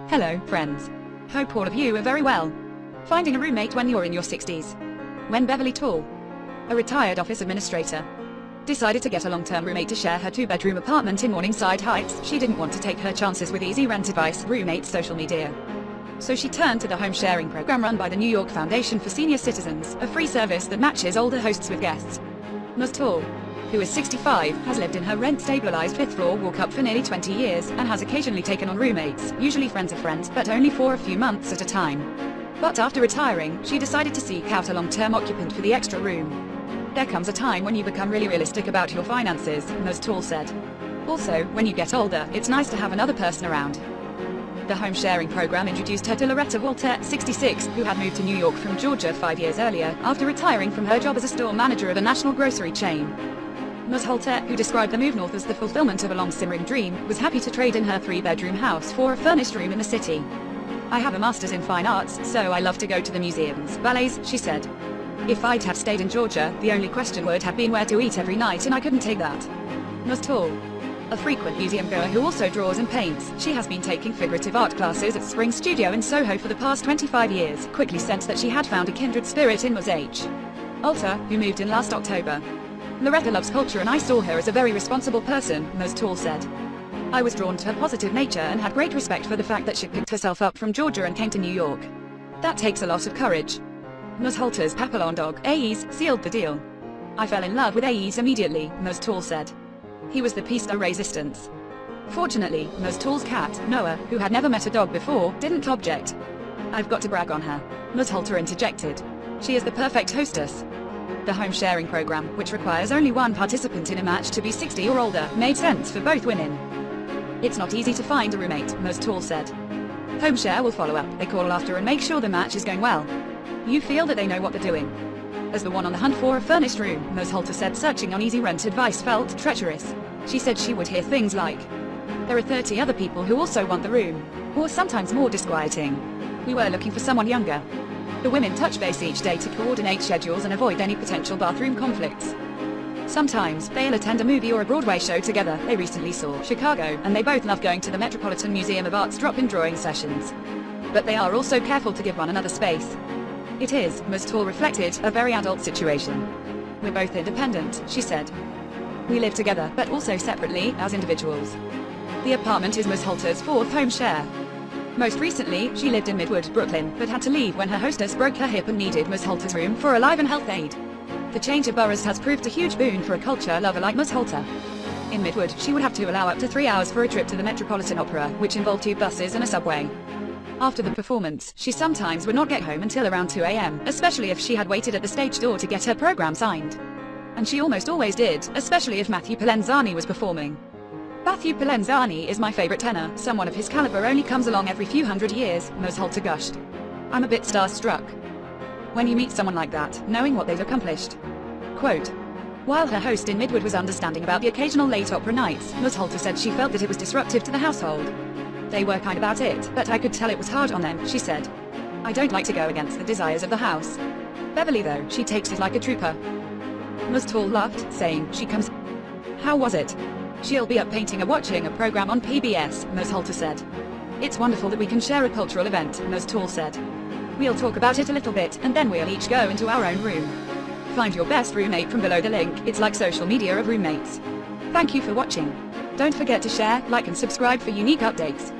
Hello, friends. Hope all of you are very well. Finding a roommate when you're in your 60s. When Beverly Tall, a retired office administrator, decided to get a long-term roommate to share her two-bedroom apartment in Morningside Heights, she didn't want to take her chances with easy rent advice, roommates, social media. So she turned to the home sharing program run by the New York Foundation for Senior Citizens, a free service that matches older hosts with guests. Ms. Tall, who is 65, has lived in her rent-stabilized fifth-floor walk-up for nearly 20 years and has occasionally taken on roommates, usually friends of friends, but only for a few months at a time. But after retiring, she decided to seek out a long-term occupant for the extra room. There comes a time when you become really realistic about your finances, Ms. Tall said. Also, when you get older, it's nice to have another person around. The home sharing program introduced her to Loretta Walter, 66, who had moved to New York from Georgia 5 years earlier, after retiring from her job as a store manager of a national grocery chain. Ms. Holter, who described the move north as the fulfillment of a long-simmering dream, was happy to trade in her three-bedroom house for a furnished room in the city. I have a master's in fine arts, so I love to go to the museums, ballets, she said. If I'd have stayed in Georgia, the only question would have been where to eat every night, and I couldn't take that. Ms. Tall, a frequent museum goer who also draws and paints, she has been taking figurative art classes at Spring Studio in Soho for the past 25 years, quickly sensed that she had found a kindred spirit in Ms. H. Alter, who moved in last October. Loretta loves culture and I saw her as a very responsible person, Ms. Tall said. I was drawn to her positive nature and had great respect for the fact that she picked herself up from Georgia and came to New York. That takes a lot of courage. Ms. Holter's Papillon dog, Aes, sealed the deal. I fell in love with Aes immediately, Ms. Tall said. He was the piece de resistance. Fortunately, Ms. Tall's cat, Noah, who had never met a dog before, didn't object. I've got to brag on her, Ms. Holter interjected. She is the perfect hostess. The home sharing program, which requires only one participant in a match to be 60 or older, made sense for both women. It's not easy to find a roommate, Ms. Tall said. Home share will follow up, they call after and make sure the match is going well. You feel that they know what they're doing. As the one on the hunt for a furnished room, Ms. Holter said searching on easy rent advice felt treacherous. She said she would hear things like, there are 30 other people who also want the room. Or sometimes more disquieting. We were looking for someone younger. The women touch base each day to coordinate schedules and avoid any potential bathroom conflicts. Sometimes, they'll attend a movie or a Broadway show together. They recently saw Chicago, and they both love going to the Metropolitan Museum of Art's drop-in drawing sessions. But they are also careful to give one another space. It is, Ms. Tall reflected, a very adult situation. We're both independent, she said. We live together, but also separately, as individuals. The apartment is Ms. Holter's fourth home share. Most recently, she lived in Midwood, Brooklyn, but had to leave when her hostess broke her hip and needed Ms. Holter's room for a live and health aid. The change of boroughs has proved a huge boon for a culture lover like Ms. Holter. In Midwood, she would have to allow up to 3 hours for a trip to the Metropolitan Opera, which involved 2 buses and a subway. After the performance, she sometimes would not get home until around 2 a.m., especially if she had waited at the stage door to get her program signed. And she almost always did, especially if Matthew Polenzani was performing. Matthew Polenzani is my favorite tenor. Someone of his caliber only comes along every few hundred years, Ms. Holter gushed. I'm a bit starstruck when you meet someone like that, knowing what they've accomplished. Quote, while her host in Midwood was understanding about the occasional late opera nights, Ms. Holter said she felt that it was disruptive to the household. They were kind about it, but I could tell it was hard on them, she said. I don't like to go against the desires of the house. Beverly though, she takes it like a trooper. Ms. Tall laughed, saying, she comes. How was it? She'll be up painting or watching a program on PBS, Ms. Holter said. It's wonderful that we can share a cultural event, Ms. Tall said. We'll talk about it a little bit, and then we'll each go into our own room. Find your best roommate from below the link. It's like social media of roommates. Thank you for watching. Don't forget to share, like and subscribe for unique updates.